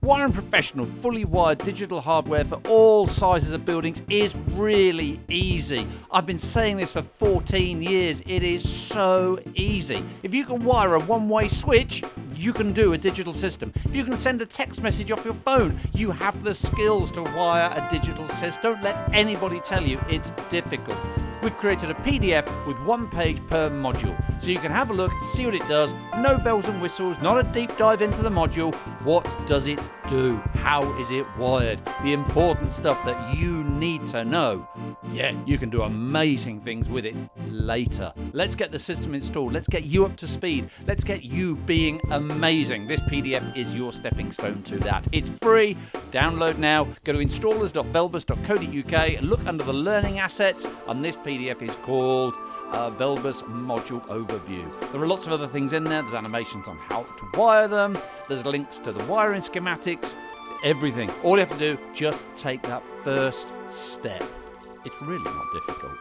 Wiring Professional fully wired digital hardware for all sizes of buildings is really easy. I've been saying this for 14 years. It is so easy. If you can wire a one-way switch, you can do a digital system. If you can send a text message off your phone, you have the skills to wire a digital system. Don't let anybody tell you it's difficult. We've created a PDF with 1 page per module, so you can have a look and see what it does. No bells and whistles, not a deep dive into the module. What does it do? How is it wired? The important stuff that you need to know. Yeah, you can do amazing things with it later. Let's get the system installed. Let's get you up to speed. Let's get you being amazing. This PDF is your stepping stone to that. It's free. Download now. Go to installers.velbus.co.uk and look under the learning assets, and this PDF is called Velbus Module Overview. There are lots of other things in there. There's animations on how to wire them. There's links to the wiring schematics, everything. All you have to do, just take that first step. It's really not difficult.